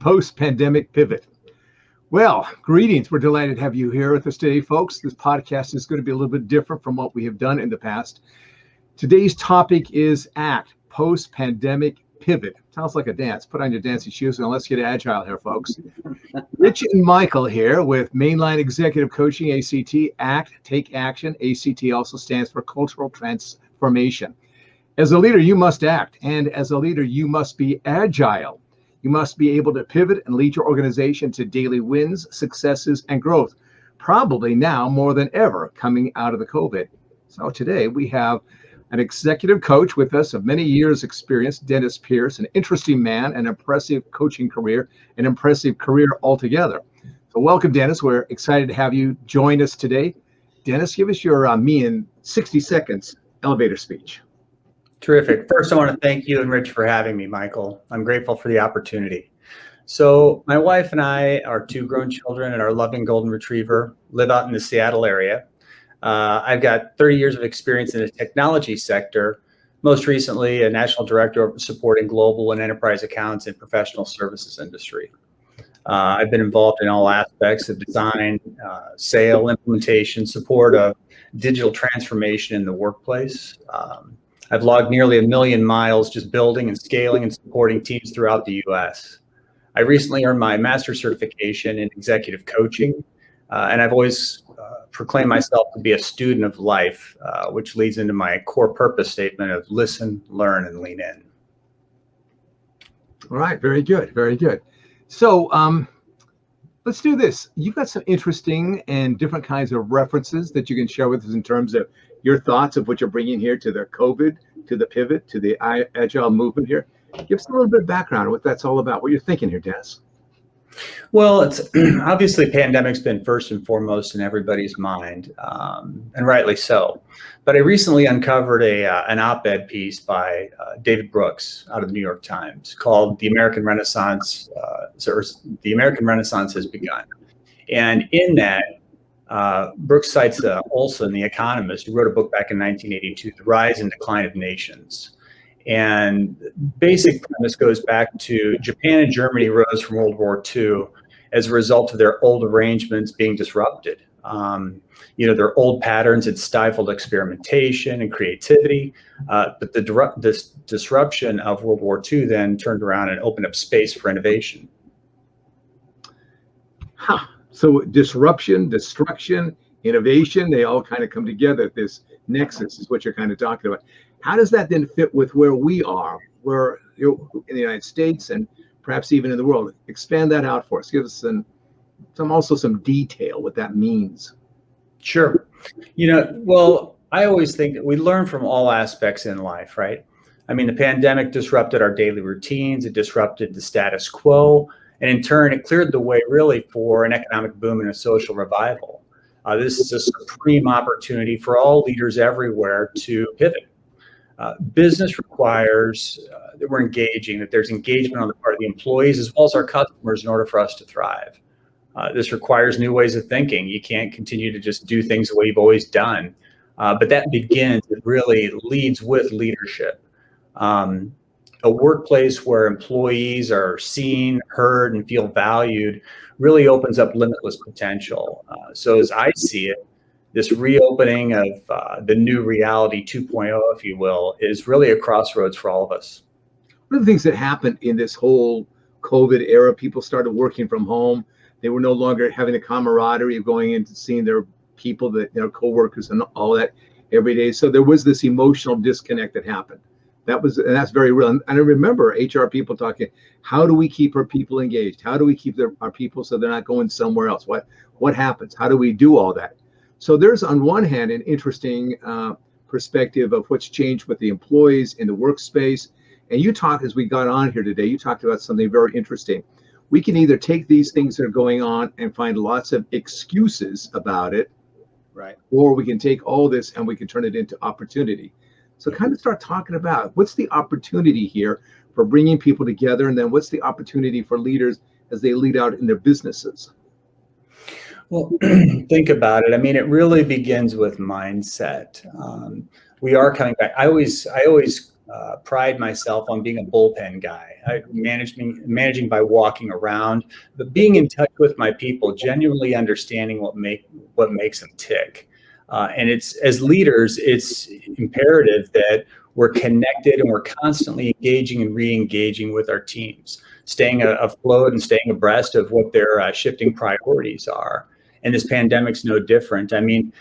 post-pandemic pivot. Well, greetings. We're delighted to have you here with us today, folks. This podcast is going to be a little bit different from what we have done in the past. Today's topic is ACT, post-pandemic pivot. Sounds like a dance. Put on your dancing shoes and let's get agile here, folks. Rich and Maikel here with Mainline Executive Coaching, ACT, ACT, Take Action. ACT also stands for Cultural Transformation. As a leader, you must act. And as a leader, you must be agile. You must be able to pivot and lead your organization to daily wins, successes, and growth, probably now more than ever coming out of the COVID. So today we have an executive coach with us of many years experience, dpierce, an interesting man, an impressive coaching career, an impressive career altogether. So welcome, Dennis. We're excited to have you join us today. Dennis, give us your me in 60 seconds elevator speech. Terrific. First, I want to thank you and Rich for having me, Maikel. I'm grateful for the opportunity. So my wife and I, our two grown children and our loving golden retriever live out in the Seattle area. I've got 30 years of experience in the technology sector, most recently a national director supporting global and enterprise accounts in professional services industry. I've been involved in all aspects of design, sale, implementation, support of digital transformation in the workplace. I've logged nearly 1 million miles just building and scaling and supporting teams throughout the U.S. I recently earned my master's certification in executive coaching, and I've always proclaimed myself to be a student of life, which leads into my core purpose statement of listen, learn, and lean in. All right, very good, very good. So let's do this. You've got some interesting and different kinds of references that you can share with us in terms of your thoughts of what you're bringing here to the COVID, to the pivot, to the agile movement here. Give us a little bit of background on what that's all about, what you're thinking here, Dennis. Well, it's obviously pandemic's been first and foremost in everybody's mind, and rightly so. But I recently uncovered an op-ed piece by David Brooks out of the New York Times called "The American Renaissance," or "The American Renaissance Has Begun." And in that, Brooks cites Olson, the economist, who wrote a book back in 1982, "The Rise and Decline of Nations." And basic premise goes back to Japan and Germany rose from World War II as a result of their old arrangements being disrupted. Their old patterns had stifled experimentation and creativity, but this disruption of World War II then turned around and opened up space for innovation. So disruption, destruction, innovation, they all kind of come together. This nexus is what you're kind of talking about. How does that then fit with where we are, where in the United States and perhaps even in the world? Expand that out for us. Give us some detail what that means. Sure. Well, I always think that we learn from all aspects in life, right? I mean, the pandemic disrupted our daily routines. It disrupted the status quo. And in turn, it cleared the way really for an economic boom and a social revival. This is a supreme opportunity for all leaders everywhere to pivot. Business requires that we're engaging, that there's engagement on the part of the employees as well as our customers in order for us to thrive. This requires new ways of thinking. You can't continue to just do things the way you've always done. But that begins, it really leads with leadership. A workplace where employees are seen, heard, and feel valued really opens up limitless potential. So as I see it, this reopening of the new reality 2.0, if you will, is really a crossroads for all of us. One of the things that happened in this whole COVID era, people started working from home. They were no longer having the camaraderie of going into seeing their people, their coworkers and all that every day. So there was this emotional disconnect that happened. And that's very real. And I remember HR people talking, how do we keep our people engaged? How do we keep our people so they're not going somewhere else? What happens? How do we do all that? So there's on one hand an interesting perspective of what's changed with the employees in the workspace. And you talked, as we got on here today, you talked about something very interesting. We can either take these things that are going on and find lots of excuses about it, right? Or we can take all this and we can turn it into opportunity. So kind of start talking about what's the opportunity here for bringing people together, and then what's the opportunity for leaders as they lead out in their businesses? Well, think about it. I mean, it really begins with mindset. We are coming back. I always pride myself on being a bullpen guy. Managing by walking around, but being in touch with my people, genuinely understanding what makes them tick. And it's, as leaders, it's imperative that we're connected and we're constantly engaging and re-engaging with our teams, staying afloat and staying abreast of what their shifting priorities are. And this pandemic's no different. I mean,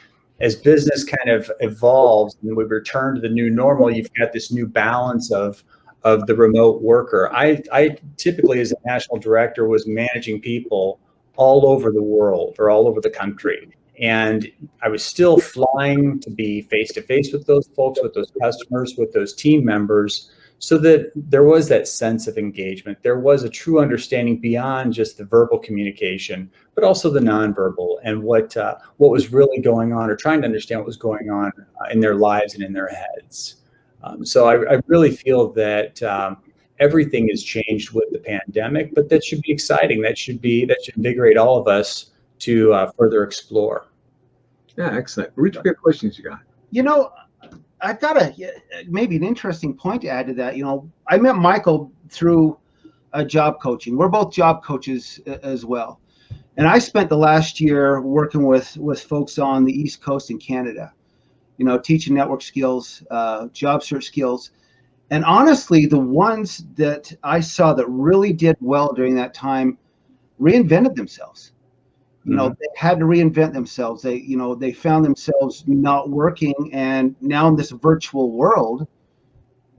as business kind of evolves and we return to the new normal, you've got this new balance of the remote worker. I typically, as a national director, was managing people all over the world or all over the country. And I was still flying to be face-to-face with those folks, with those customers, with those team members, so that there was that sense of engagement. There was a true understanding beyond just the verbal communication, but also the nonverbal and what was really going on, or trying to understand what was going on in their lives and in their heads. So I really feel that everything has changed with the pandemic, but that should be exciting. That should invigorate all of us to further explore. Yeah, excellent. Rich, what questions you got? I've got maybe an interesting point to add to that. I met Maikel through job coaching. We're both job coaches as well. And I spent the last year working with folks on the East Coast in Canada, teaching network skills, job search skills. And honestly, the ones that I saw that really did well during that time reinvented themselves. They had to reinvent themselves. They found themselves not working, and now in this virtual world,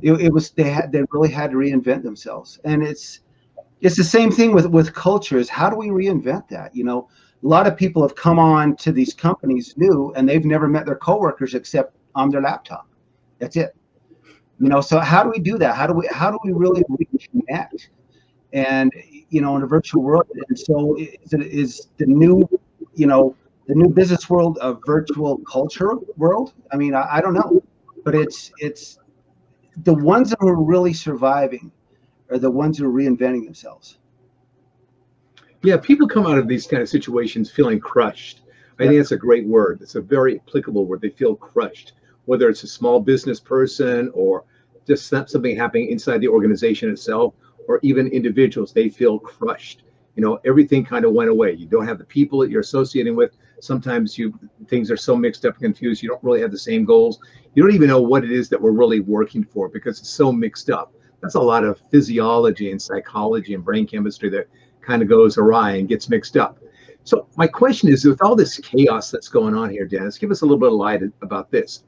they really had to reinvent themselves. And it's the same thing with cultures. How do we reinvent that? A lot of people have come on to these companies new, and they've never met their coworkers except on their laptop. That's it. So how do we do that? How do we really reconnect? And in a virtual world, and so is the new business world a virtual culture world? I mean, I don't know, but it's the ones that are really surviving are the ones who are reinventing themselves. Yeah, people come out of these kind of situations feeling crushed. I think that's a great word. It's a very applicable word. They feel crushed, whether it's a small business person or just something happening inside the organization itself, or even individuals. They feel crushed. Everything kind of went away. You don't have the people that you're associating with. Sometimes things are so mixed up and confused. You don't really have the same goals. You don't even know what it is that we're really working for because it's so mixed up. That's a lot of physiology and psychology and brain chemistry that kind of goes awry and gets mixed up. So my question is, with all this chaos that's going on here, Dennis, give us a little bit of light about this.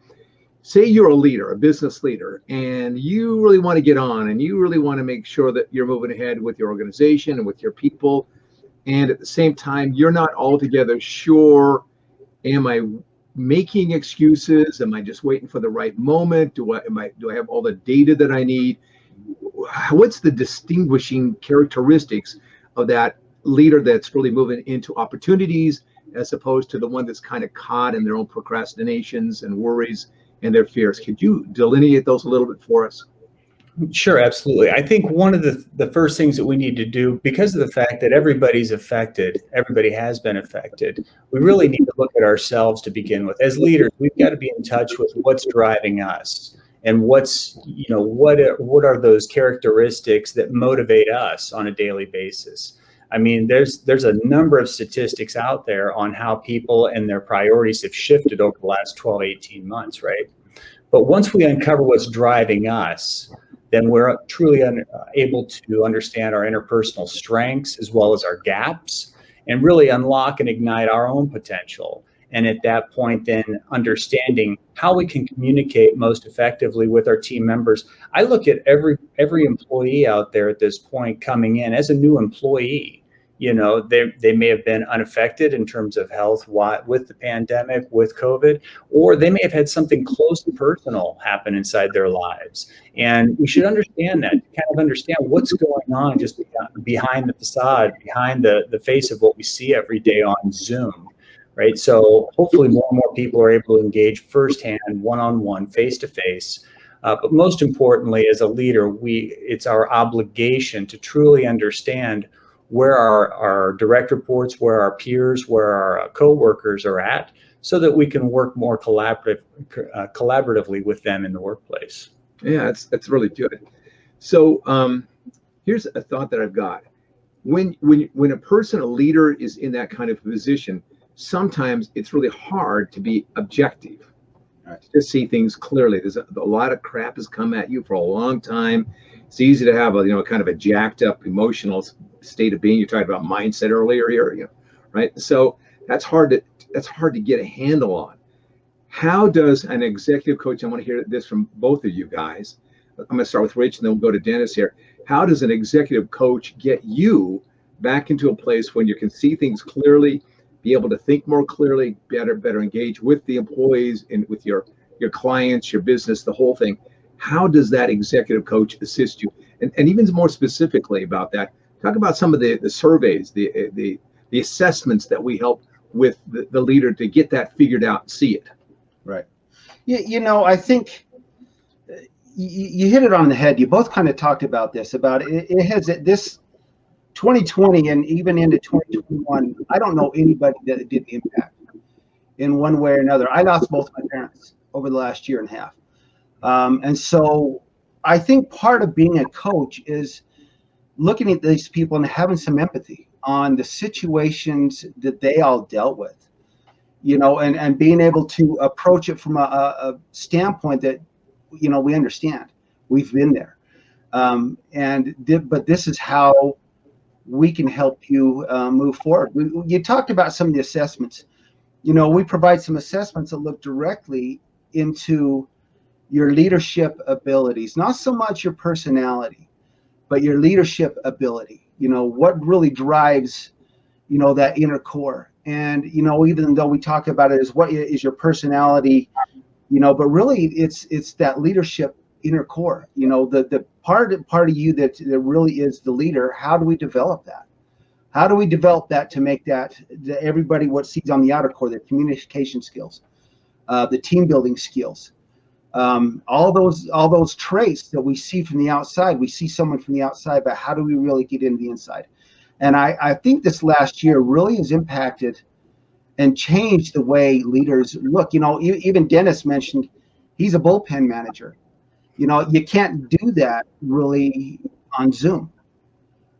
Say you're a leader, a business leader, and you really want to get on and you really want to make sure that you're moving ahead with your organization and with your people. And at the same time, you're not altogether sure, am I making excuses? Am I just waiting for the right moment? Do I have all the data that I need? What's the distinguishing characteristics of that leader that's really moving into opportunities as opposed to the one that's kind of caught in their own procrastinations and worries and their fears? Could you delineate those a little bit for us? Sure, absolutely. I think one of the first things that we need to do, because of the fact that everybody's affected, everybody has been affected, we really need to look at ourselves to begin with. As leaders, we've got to be in touch with what's driving us and what are those characteristics that motivate us on a daily basis. I mean, there's a number of statistics out there on how people and their priorities have shifted over the last 12, 18 months, right? But once we uncover what's driving us, then we're truly able to understand our interpersonal strengths as well as our gaps and really unlock and ignite our own potential. And at that point, then understanding how we can communicate most effectively with our team members. I look at every employee out there at this point coming in as a new employee. They may have been unaffected in terms of health with the pandemic, with COVID, or they may have had something close and personal happen inside their lives. And we should understand that, kind of understand what's going on just behind the facade, behind the face of what we see every day on Zoom, right? So hopefully more and more people are able to engage firsthand, one-on-one, face-to-face. But most importantly, as a leader, it's our obligation to truly understand where our direct reports, where our peers, where our coworkers are at, so that we can work more collaboratively with them in the workplace. Yeah, that's really good. So here's a thought that I've got. When a person, a leader, is in that kind of position, sometimes it's really hard to be objective, Right. to see things clearly. There's a lot of crap has come at you for a long time. It's easy to have a kind of a jacked up emotional state of being. You talked about mindset earlier here, right? So that's hard to get a handle on. How does an executive coach? I want to hear this from both of you guys. I'm going to start with Rich, and then we'll go to Dennis here. How does an executive coach get you back into a place when you can see things clearly, be able to think more clearly, better engage with the employees and with your clients, your business, the whole thing? How does that executive coach assist you? And even more specifically about that, talk about some of the surveys, the assessments that we help with the leader to get that figured out and see it. Right. I think you hit it on the head. You both kind of talked about this, it has this 2020 and even into 2021. I don't know anybody that did the impact in one way or another. I lost both my parents over the last year and a half. And so I think part of being a coach is looking at these people and having some empathy on the situations that they all dealt with, and being able to approach it from a standpoint that, we understand, we've been there. But this is how we can help you move forward. You talked about some of the assessments. We provide some assessments that look directly into your leadership abilities, not so much your personality, but your leadership ability. What really drives, that inner core. And, even though we talk about it as what is your personality, but really it's that leadership inner core, the part of you that really is the leader. How do we develop that? How do we develop that to make that everybody what sees on the outer core, the communication skills, the team building skills, all those traits that we see from the outside. We see someone from the outside, but how do we really get in the inside? And I think this last year really has impacted and changed the way leaders look. Even Dennis mentioned he's a bullpen manager. You can't do that really on Zoom.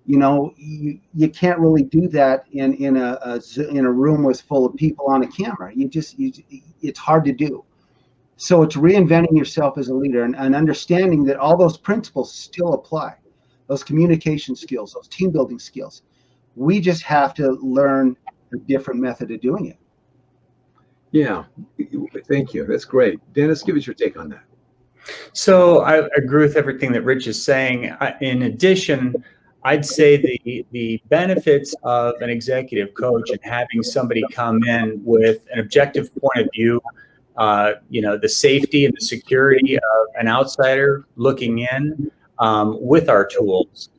You can't really do that in a room with full of people on a camera. It's hard to do. So it's reinventing yourself as a leader and understanding that all those principles still apply. Those communication skills, those team building skills. We just have to learn a different method of doing it. Yeah, thank you. That's great. Dennis, give us your take on that. So I agree with everything that Rich is saying. In addition, I'd say the benefits of an executive coach and having somebody come in with an objective point of view, the safety and the security of an outsider looking in with our tools,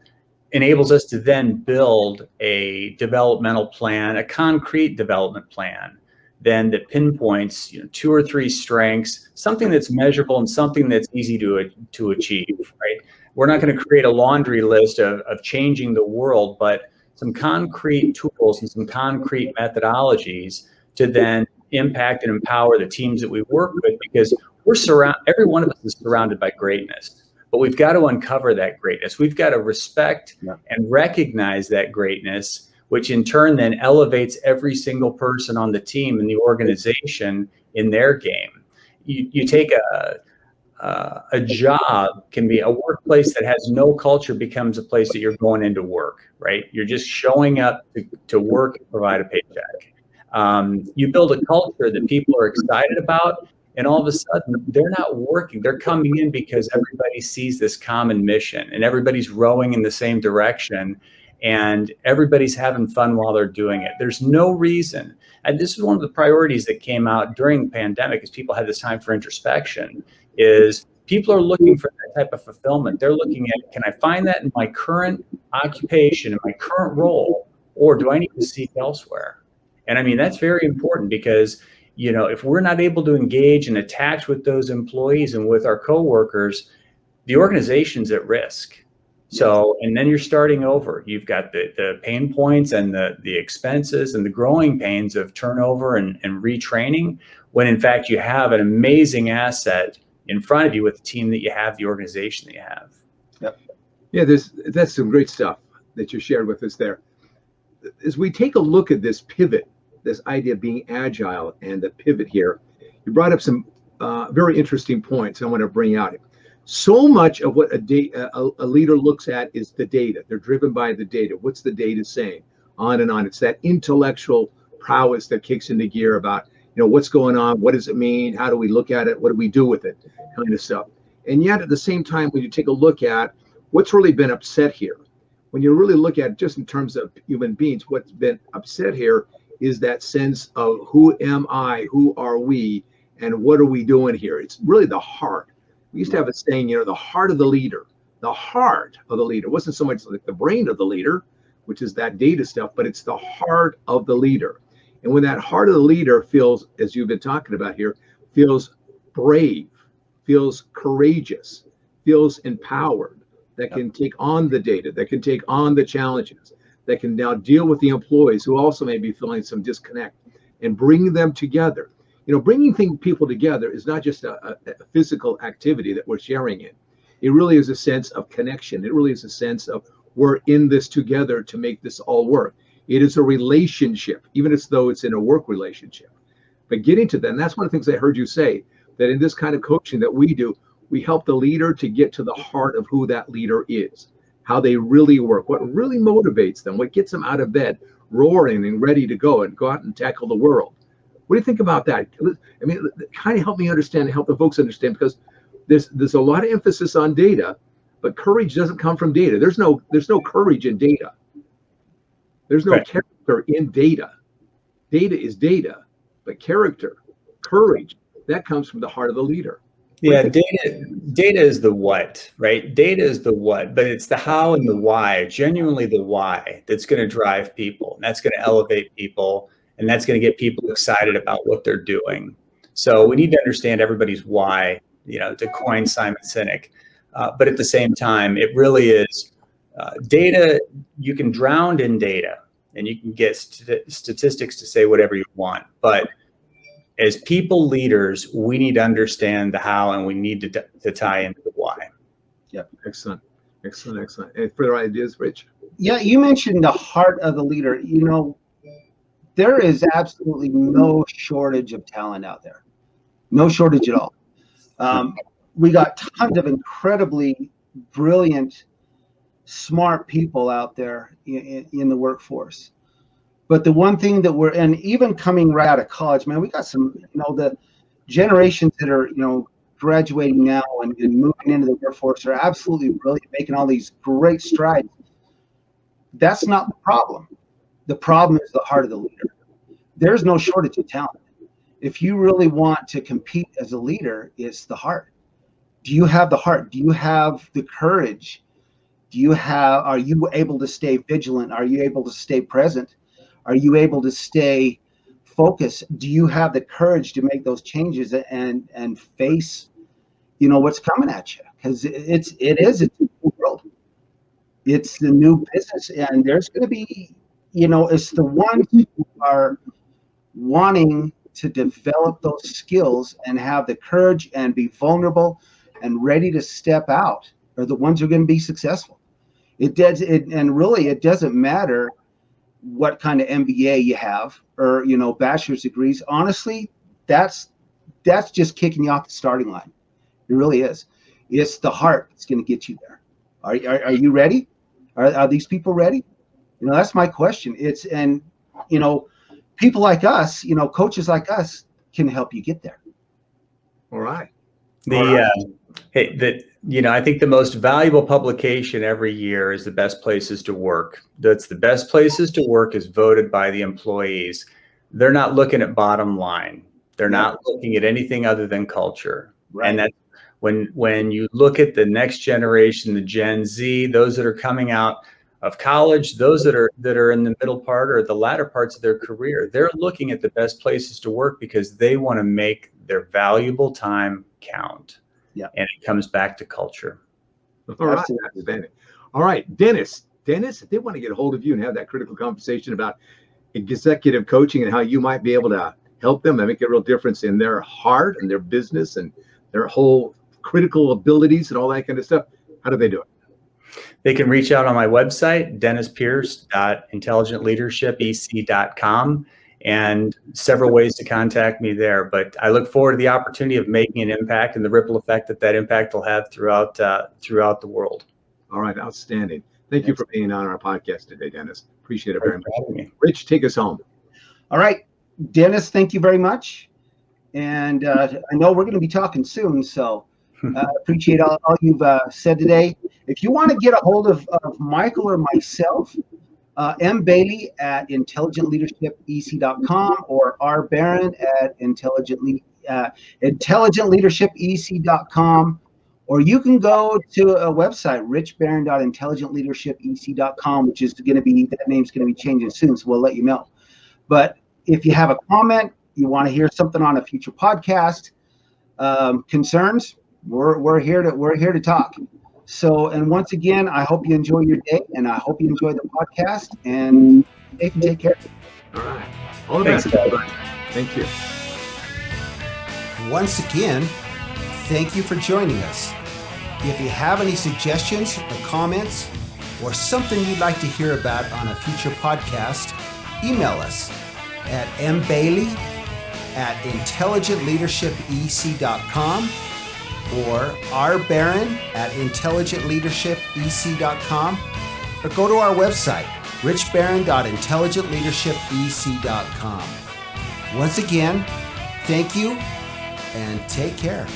enables us to then build a developmental plan, a concrete development plan, then that pinpoints 2 or 3 strengths, something that's measurable and something that's easy to achieve, right? We're not going to create a laundry list of changing the world, but some concrete tools and some concrete methodologies to then impact and empower the teams that we work with, because every one of us is surrounded by greatness. But we've got to uncover that greatness. We've got to respect and recognize that greatness, which in turn then elevates every single person on the team and the organization in their game. You take a job, can be a workplace that has no culture, becomes a place that you're going into work, right? You're just showing up to work and provide a paycheck. You build a culture that people are excited about, and all of a sudden they're not working. They're coming in because everybody sees this common mission and everybody's rowing in the same direction and everybody's having fun while they're doing it. There's no reason. And this is one of the priorities that came out during the pandemic, as people had this time for introspection, is people are looking for that type of fulfillment. They're looking at, can I find that in my current occupation, in my current role, or do I need to seek elsewhere? And I mean, that's very important, because if we're not able to engage and attach with those employees and with our coworkers, the organization's at risk. So, and then you're starting over. You've got the pain points and the expenses and the growing pains of turnover and retraining, when in fact you have an amazing asset in front of you with the team that you have, the organization that you have. Yep. Yeah, that's some great stuff that you shared with us there. As we take a look at this pivot, this idea of being agile and the pivot here, you brought up some very interesting points I want to bring out. So much of what a leader looks at is the data. They're driven by the data. What's the data saying? On and on. It's that intellectual prowess that kicks into gear about, what's going on? What does it mean? How do we look at it? What do we do with it? Kind of stuff. And yet at the same time, when you take a look at what's really been upset here, when you really look at it just in terms of human beings, what's been upset here is that sense of who am I, who are we, and what are we doing here? It's really the heart. We used to have a saying, the heart of the leader. The heart of the leader. It wasn't so much like the brain of the leader, which is that data stuff, but it's the heart of the leader. And when that heart of the leader feels, as you've been talking about here, feels brave, feels courageous, feels empowered, that can take on the data, that can take on the challenges, that can now deal with the employees who also may be feeling some disconnect and bring them together. Bringing people together is not just a physical activity that we're sharing in. It really is a sense of connection. It really is a sense of we're in this together to make this all work. It is a relationship, even as though it's in a work relationship. But getting to that, and that's one of the things I heard you say, that in this kind of coaching that we do, we help the leader to get to the heart of who that leader is, how they really work, what really motivates them, what gets them out of bed, roaring and ready to go out and tackle the world. What do you think about that? I mean, kind of help me understand, help the folks understand, because there's a lot of emphasis on data, but courage doesn't come from data. There's no courage in data. There's no character in data. Data is data, but character, courage, that comes from the heart of the leader. Yeah, data is the what, right? Data is the what, but it's the how and the why, genuinely the why, that's going to drive people. And that's going to elevate people, and that's going to get people excited about what they're doing. So we need to understand everybody's why, to coin Simon Sinek. But at the same time, it really is data. You can drown in data, and you can get statistics to say whatever you want. But as people leaders, we need to understand the how, and we need to tie into the why. Yep. Excellent. And further ideas, Rich? Yeah, you mentioned the heart of the leader. There is absolutely no shortage of talent out there. No shortage at all. We got tons of incredibly brilliant, smart people out there in the workforce. But the one thing that and even coming right out of college, man, we got some, the generations that are, graduating now and moving into the workforce are absolutely brilliant, making all these great strides. That's not the problem. The problem is the heart of the leader. There's no shortage of talent. If you really want to compete as a leader, it's the heart. Do you have the heart? Do you have the courage? Are you able to stay vigilant? Are you able to stay present? Are you able to stay focused? Do you have the courage to make those changes and face, what's coming at you? Because it's a new world. It's the new business, and there's going to be, it's the ones who are wanting to develop those skills and have the courage and be vulnerable and ready to step out are the ones who are going to be successful. And really, it doesn't matter what kind of MBA you have or, bachelor's degrees. Honestly, that's just kicking you off the starting line. It really is. It's the heart that's going to get you there. Are you ready? Are these people ready? That's my question. People like us, coaches like us can help you get there. All right. I think the most valuable publication every year is The Best Places to Work. That's the best places to work is voted by the employees. They're not looking at bottom line. They're not looking at anything other than culture. Right. And that's when you look at the next generation, the Gen Z, those that are coming out of college, those that are in the middle part or the latter parts of their career, they're looking at the best places to work because they want to make their valuable time count. Yeah. And it comes back to culture. All right. All right, Dennis, if they want to get a hold of you and have that critical conversation about executive coaching and how you might be able to help them and make a real difference in their heart and their business and their whole critical abilities and all that kind of stuff, how do they do it? They can reach out on my website, dpierce.intelligentleadershipec.com, and several ways to contact me there. But I look forward to the opportunity of making an impact and the ripple effect that impact will have throughout the world. All right, outstanding. Thank you for being on our podcast today, Dennis. Appreciate it very much. Me. Rich, take us home. All right, Dennis, thank you very much. And I know we're going to be talking soon, so appreciate all you've said today. If you want to get a hold of Maikel or myself, mbailey@intelligentleadershipec.com or rbarron@intelligentleadershipec.com, or you can go to a website, richbarron.intelligentleadershipec.com, which is going to be, that name's going to be changing soon, so we'll let you know. But if you have a comment, you want to hear something on a future podcast, concerns, we're here to talk. So, and once again, I hope you enjoy your day, and I hope you enjoy the podcast, and take care. All right. All the best. Thank you. Once again, thank you for joining us. If you have any suggestions or comments or something you'd like to hear about on a future podcast, email us at mbailey@intelligentleadershipec.com or rbarron@intelligentleadershipec.com, or go to our website, richbarron.intelligentleadershipec.com. Once again, thank you and take care.